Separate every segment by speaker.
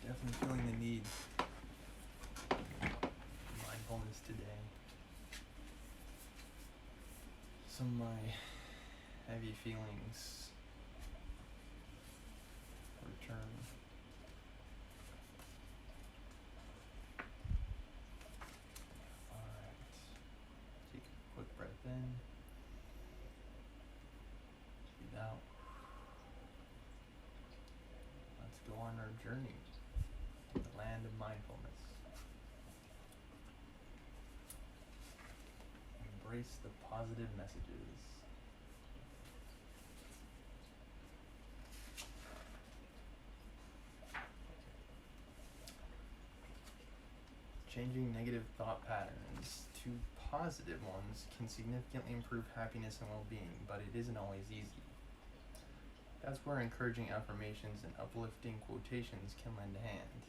Speaker 1: Definitely feeling the need for mindfulness today. Some of my heavy feelings return. Alright. Take a quick breath in. Breathe out. Let's go on our journey to the land of mindfulness. Embrace the positive messages. Changing negative thought patterns to positive ones can significantly improve happiness and well-being, but it isn't always easy. That's where encouraging affirmations and uplifting quotations can lend a hand.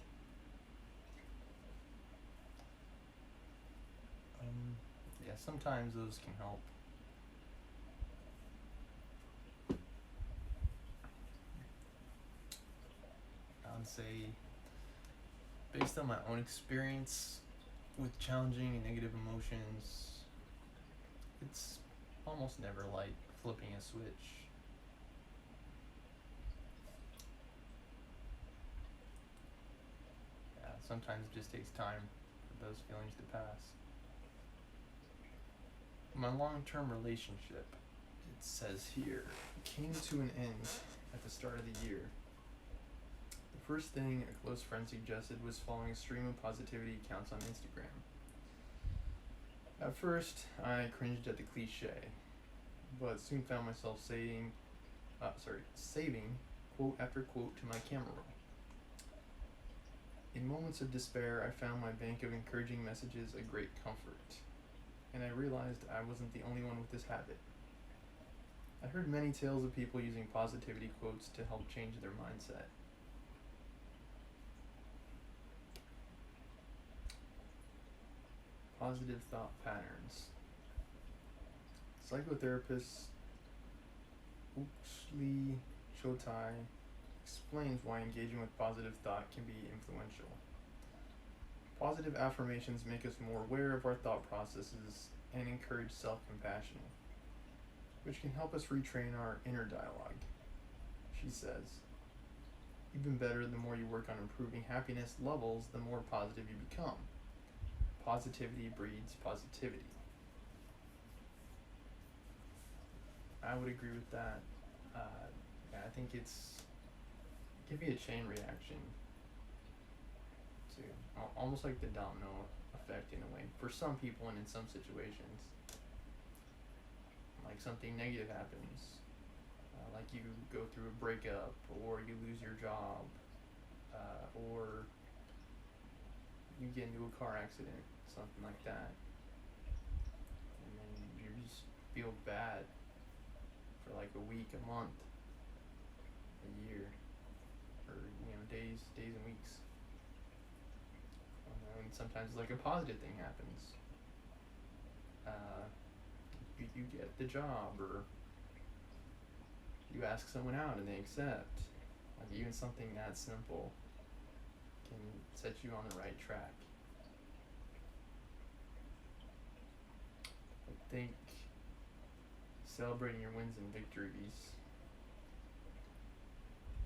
Speaker 1: Sometimes those can help. I would say, based on my own experience with challenging and negative emotions, it's almost never like flipping a switch. Sometimes it just takes time for those feelings to pass. My long-term relationship, it says here, came to an end at the start of the year. The first thing a close friend suggested was following a stream of positivity accounts on Instagram. At first, I cringed at the cliche, but soon found myself saving quote after quote to my camera roll. In moments of despair, I found my bank of encouraging messages a great comfort, and I realized I wasn't the only one with this habit. I heard many tales of people using positivity quotes to help change their mindset. Positive thought patterns. Psychotherapist Uxli Chotai explains why engaging with positive thought can be influential. Positive affirmations make us more aware of our thought processes and encourage self-compassion, which can help us retrain our inner dialogue. She says, even better, the more you work on improving happiness levels, the more positive you become. Positivity breeds positivity. I would agree with that. I think it can be a chain reaction to almost like the domino effect in a way for some people and in some situations. Like something negative happens, like you go through a breakup, or you lose your job, or you get into a car accident, something like that, and then you just feel bad for like a week, a month, a year, or days and weeks. And sometimes like a positive thing happens. You get the job, or you ask someone out and they accept. Like even something that simple can set you on the right track. I think celebrating your wins and victories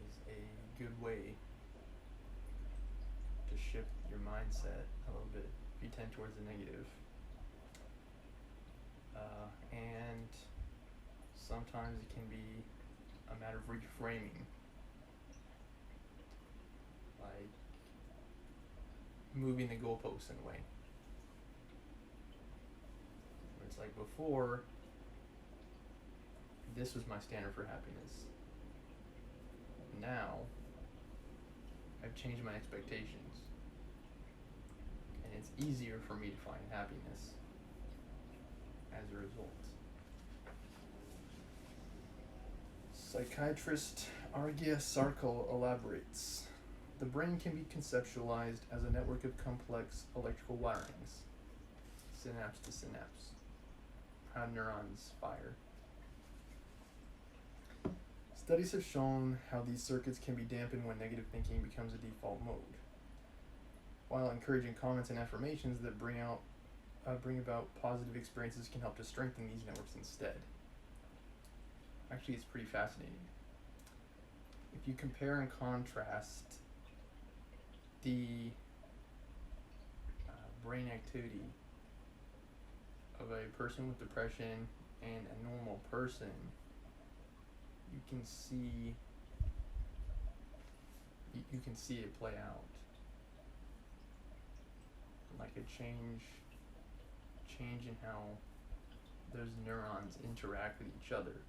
Speaker 1: is a good way to shift your mindset a little bit if you tend towards the negative. And sometimes it can be a matter of reframing, like moving the goalposts in a way. It's like before, this was my standard for happiness. Now, I've changed my expectations, and it's easier for me to find happiness as a result. Psychiatrist Arghya Sarkar elaborates. The brain can be conceptualized as a network of complex electrical wirings, synapse to synapse, how neurons fire. Studies have shown how these circuits can be dampened when negative thinking becomes a default mode, while encouraging comments and affirmations that bring about positive experiences can help to strengthen these networks instead. Actually, it's pretty fascinating. If you compare and contrast the brain activity of a person with depression and a normal person, you can see it play out, like a change in how those neurons interact with each other.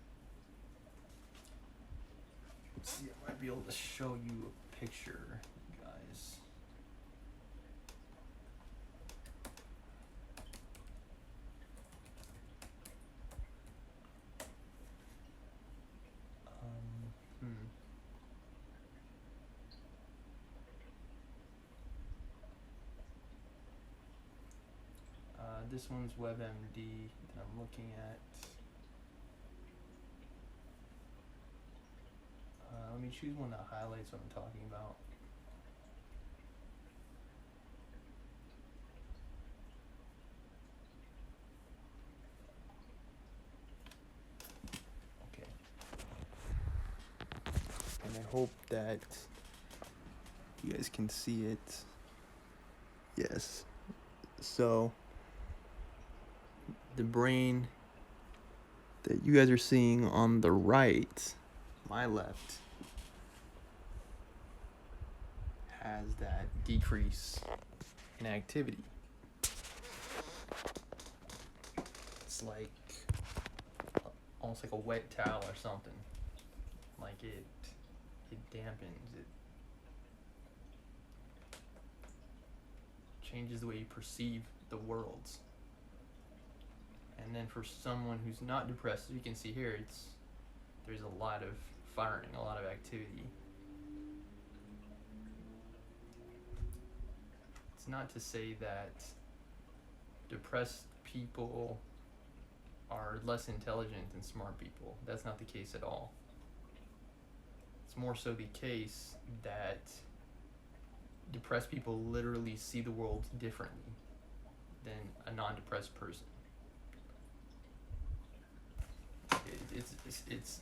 Speaker 1: Let's see, I might be able to show you a picture, guys. This one's WebMD that I'm looking at. Let me choose one that highlights what I'm talking about. Okay. And I hope that you guys can see it. Yes. So, the brain that you guys are seeing on the right, my left, has that decrease in activity. It's like almost like a wet towel or something. Like it dampens, it changes the way you perceive the worlds. And then for someone who's not depressed, as you can see here, there's a lot of firing, a lot of activity. It's not to say that depressed people are less intelligent than smart people. That's not the case at all. It's more so the case that depressed people literally see the world differently than a non-depressed person. It's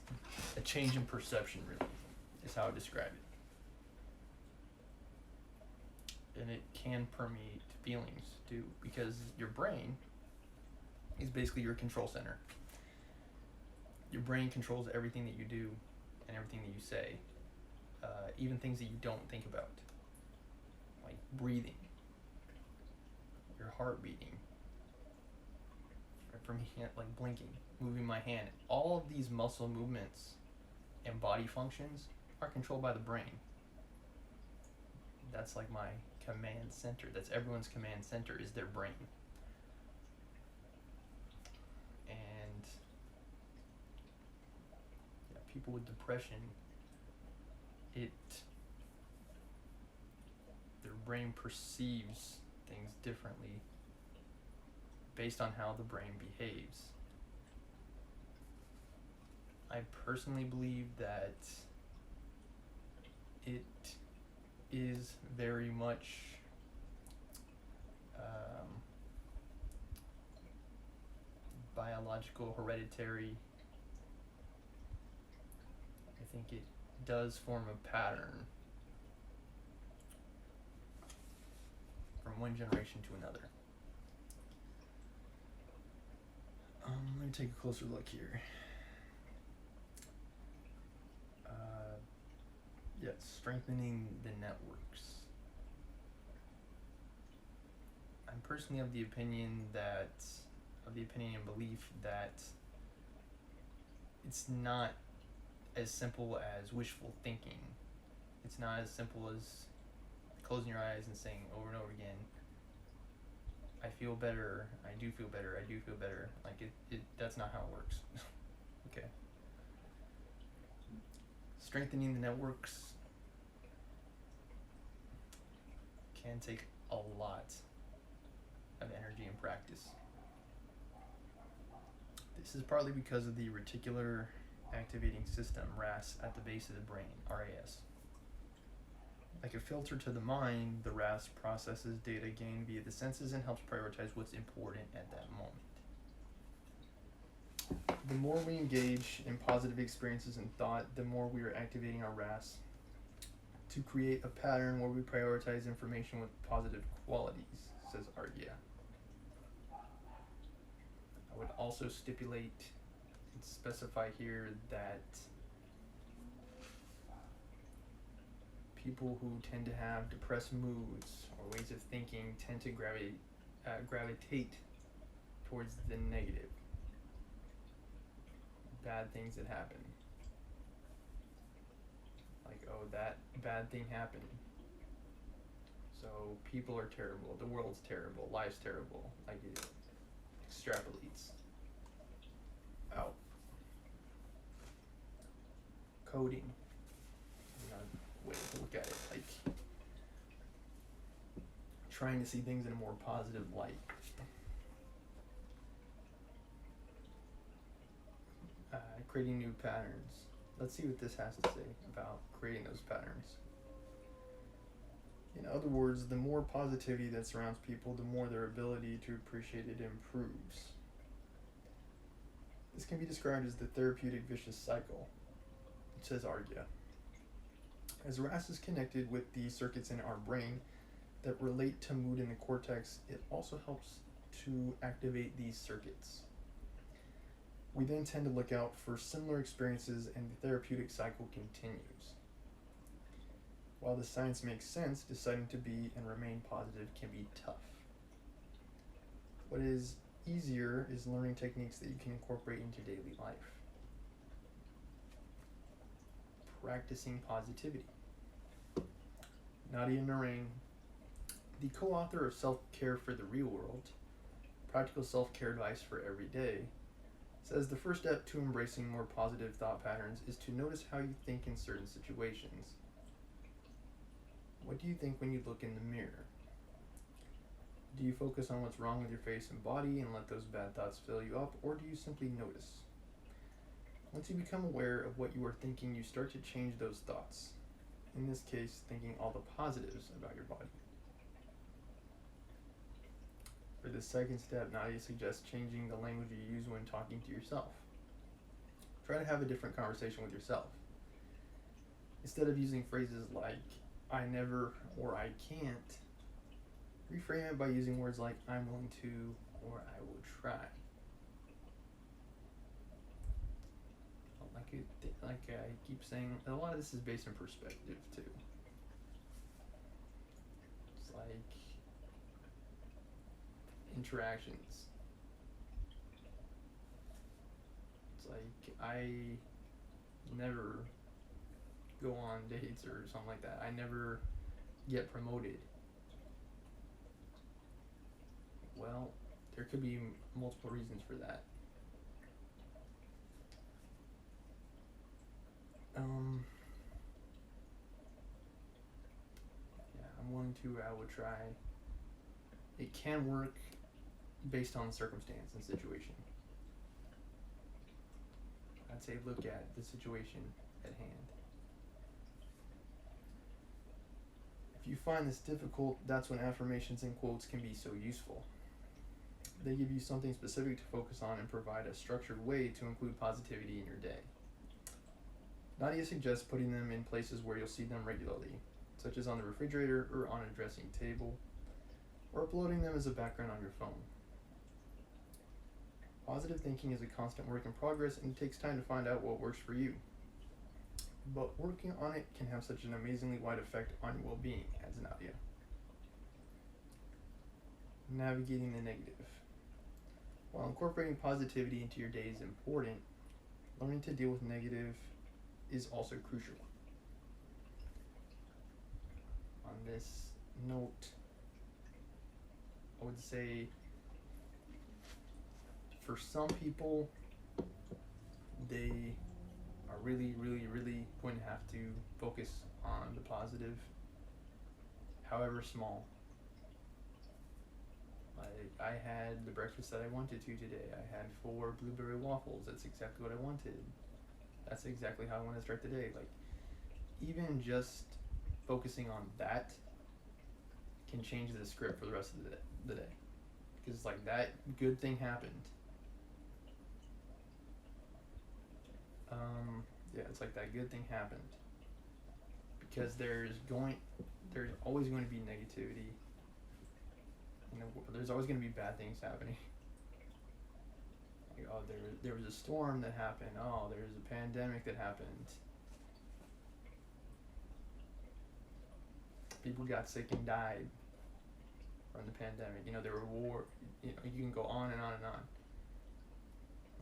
Speaker 1: a change in perception, really, is how I describe it. And it can permeate feelings too, because your brain is basically your control center. Your brain controls everything that you do and everything that you say, even things that you don't think about, like breathing, your heart beating, for me, like blinking, moving my hand. All of these muscle movements and body functions are controlled by the brain. That's like my command center. That's everyone's command center, is their brain. And yeah, people with depression, their brain perceives things differently based on how the brain behaves. I personally believe that it is very much biological, hereditary. I think it does form a pattern from one generation to another. Let me take a closer look here. Yeah, strengthening the networks. I'm personally of the opinion and belief that it's not as simple as wishful thinking. It's not as simple as closing your eyes and saying over and over again, I feel better, I do feel better, I do feel better. Like that's not how it works. Okay. Strengthening the networks can take a lot of energy and practice. This is partly because of the reticular activating system, RAS, at the base of the brain, RAS. Like a filter to the mind, the RAS processes data gained via the senses and helps prioritize what's important at that moment. The more we engage in positive experiences and thought, the more we are activating our RAS to create a pattern where we prioritize information with positive qualities, says Argia. I would also stipulate and specify here that people who tend to have depressed moods or ways of thinking tend to gravitate towards the negative. Bad things that happen. Like, oh, that bad thing happened. So people are terrible, the world's terrible, life's terrible. Like, it extrapolates out. Coding. Another way to look at it. Like, trying to see things in a more positive light. Creating new patterns. Let's see what this has to say about creating those patterns. In other words, the more positivity that surrounds people, the more their ability to appreciate it improves. This can be described as the therapeutic vicious cycle, says Argia. As RAS is connected with the circuits in our brain that relate to mood in the cortex, it also helps to activate these circuits. We then tend to look out for similar experiences and the therapeutic cycle continues. While the science makes sense, deciding to be and remain positive can be tough. What is easier is learning techniques that you can incorporate into daily life. Practicing positivity. Nadia Narain, the co-author of Self-Care for the Real World, Practical Self-Care Advice for Every Day, says the first step to embracing more positive thought patterns is to notice how you think in certain situations. What do you think when you look in the mirror? Do you focus on what's wrong with your face and body and let those bad thoughts fill you up, or do you simply notice? Once you become aware of what you are thinking, you start to change those thoughts. In this case, thinking all the positives about your body. For the second step, Nadia suggests changing the language you use when talking to yourself. Try to have a different conversation with yourself. Instead of using phrases like, I never or I can't, reframe it by using words like, I'm willing to or I will try. Like I keep saying, a lot of this is based on perspective too. It's like interactions. It's like I never go on dates or something like that. I never get promoted. Well, there could be multiple reasons for that. I'm willing to, I will try. It can work based on circumstance and situation. I'd say look at the situation at hand. If you find this difficult, that's when affirmations and quotes can be so useful. They give you something specific to focus on and provide a structured way to include positivity in your day. Nadia suggests putting them in places where you'll see them regularly, such as on the refrigerator or on a dressing table, or uploading them as a background on your phone. Positive thinking is a constant work in progress, and it takes time to find out what works for you. But working on it can have such an amazingly wide effect on your well-being, adds Nadia. Navigating the negative. While incorporating positivity into your day is important, learning to deal with negative is also crucial. On this note, I would say for some people, they are really going to have to focus on the positive, however small. Like, I had the breakfast that I wanted to today. I had 4 blueberry waffles. That's exactly what I wanted. That's exactly how I want to start the day. Like, even just focusing on that can change the script for the rest of the day. Because it's like, that good thing happened. Yeah, it's like that good thing happened. Because there's always going to be negativity. There's always going to be bad things happening. Like, oh, there was a storm that happened. Oh, there's a pandemic that happened. People got sick and died from the pandemic. There were war. You can go on and on and on.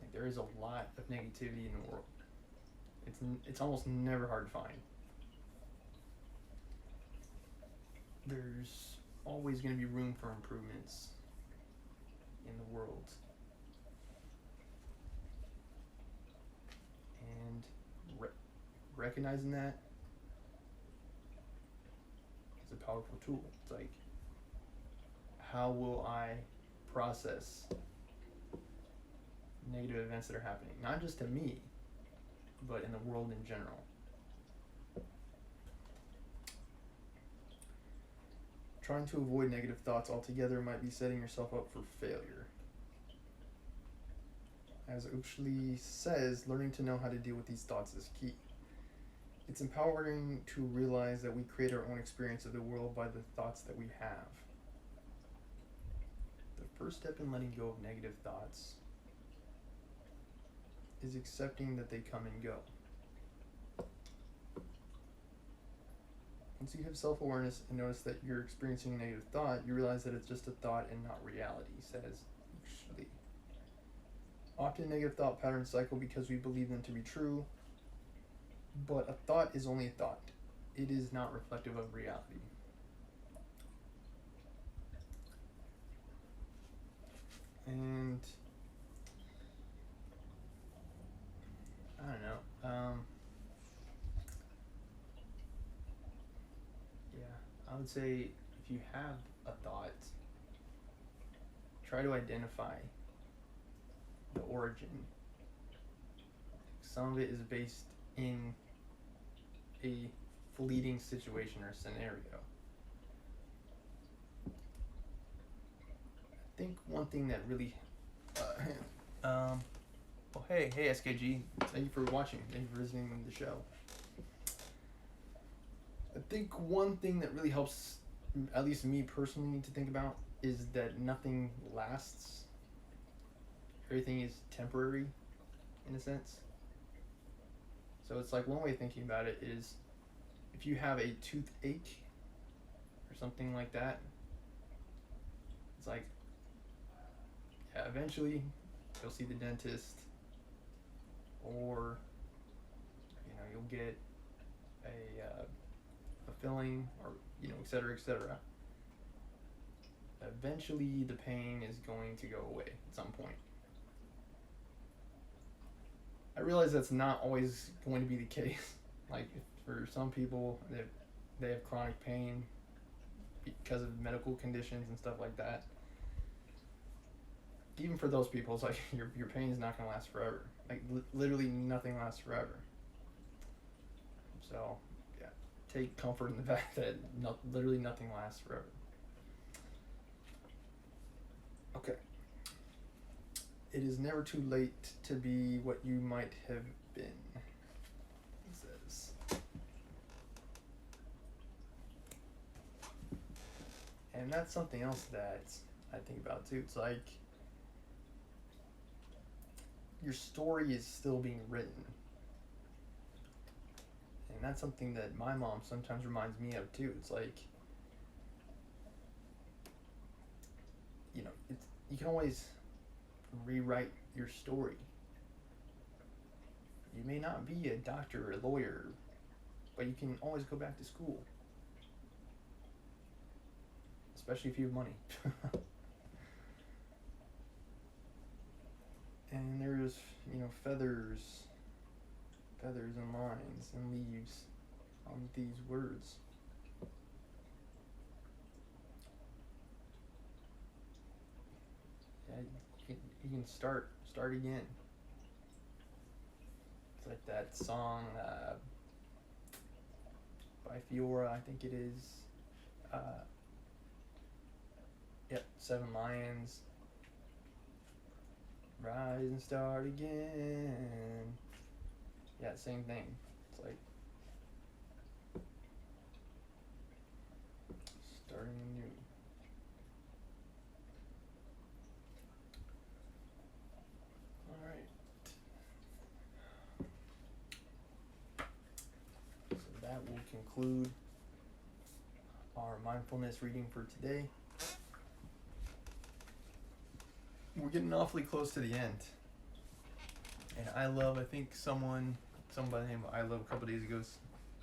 Speaker 1: Like, there is a lot of negativity in the world. It's almost never hard to find. There's always going to be room for improvements in the world. And recognizing that is a powerful tool. It's like, how will I process negative events that are happening? Not just to me, but in the world in general. Trying to avoid negative thoughts altogether might be setting yourself up for failure. As Oakley says, learning to know how to deal with these thoughts is key. It's empowering to realize that we create our own experience of the world by the thoughts that we have. The first step in letting go of negative thoughts is accepting that they come and go. Once you have self-awareness and notice that you're experiencing a negative thought, you realize that it's just a thought and not reality, says Oakley. Often negative thought patterns cycle because we believe them to be true, but a thought is only a thought. It is not reflective of reality. And I don't know. I would say, if you have a thought, try to identify the origin. Some of it is based in a fleeting situation or scenario. I think one thing that really hey SKG, thank you for watching, thank you for visiting the show. I think one thing that really helps, at least me personally, to think about is that nothing lasts. Everything is temporary, in a sense. So it's like, one way of thinking about it is, if you have a toothache or something like that, it's like, yeah, eventually you'll see the dentist, or you'll get a filling, or etc. Eventually the pain is going to go away at some point. I realize that's not always going to be the case. Like, for some people, they have chronic pain because of medical conditions and stuff like that. Even for those people, it's like, your pain is not going to last forever. Like, literally nothing lasts forever. So, yeah, take comfort in the fact that literally nothing lasts forever. Okay. It is never too late to be what you might have been, he says. And that's something else that I think about too. It's like, your story is still being written. And that's something that my mom sometimes reminds me of too. It's like, you can always rewrite your story. You may not be a doctor or a lawyer, but you can always go back to school. Especially if you have money. And there's, feathers and lines and leaves on these words. Yeah, you can start again. It's like that song by Fiora, I think it is. Yep, Seven Lions. Rise and start again. Yeah, same thing. It's like starting anew. Alright. So that will conclude our mindfulness reading for today. We're getting awfully close to the end. And I think someone by the name of I Love a couple days ago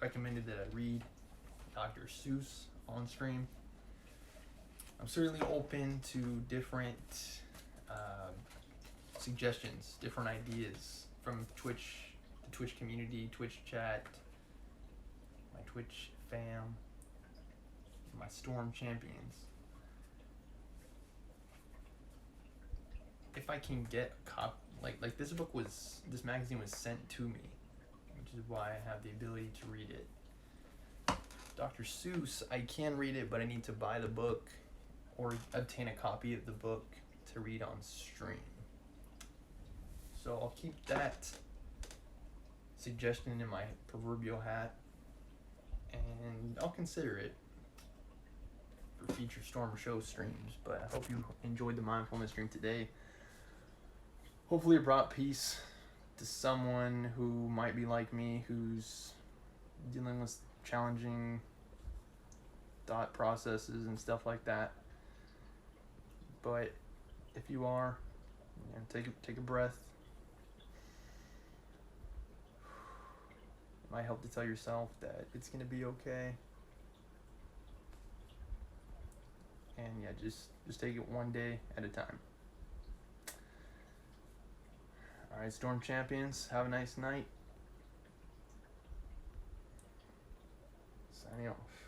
Speaker 1: recommended that I read Dr. Seuss on stream. I'm certainly open to different suggestions, different ideas from Twitch, the Twitch community, Twitch chat, my Twitch fam, my Storm champions. If I can get a copy, like this magazine was sent to me, which is why I have the ability to read it. Dr. Seuss, I can read it, but I need to buy the book or obtain a copy of the book to read on stream. So I'll keep that suggestion in my proverbial hat, and I'll consider it for future Storm Show streams. But I hope you enjoyed the mindfulness stream today. Hopefully it brought peace to someone who might be like me, who's dealing with challenging thought processes and stuff like that. But if you are, take a breath. It might help to tell yourself that it's gonna be okay. And yeah, just take it one day at a time. Alright, Storm Champions, have a nice night. Signing off.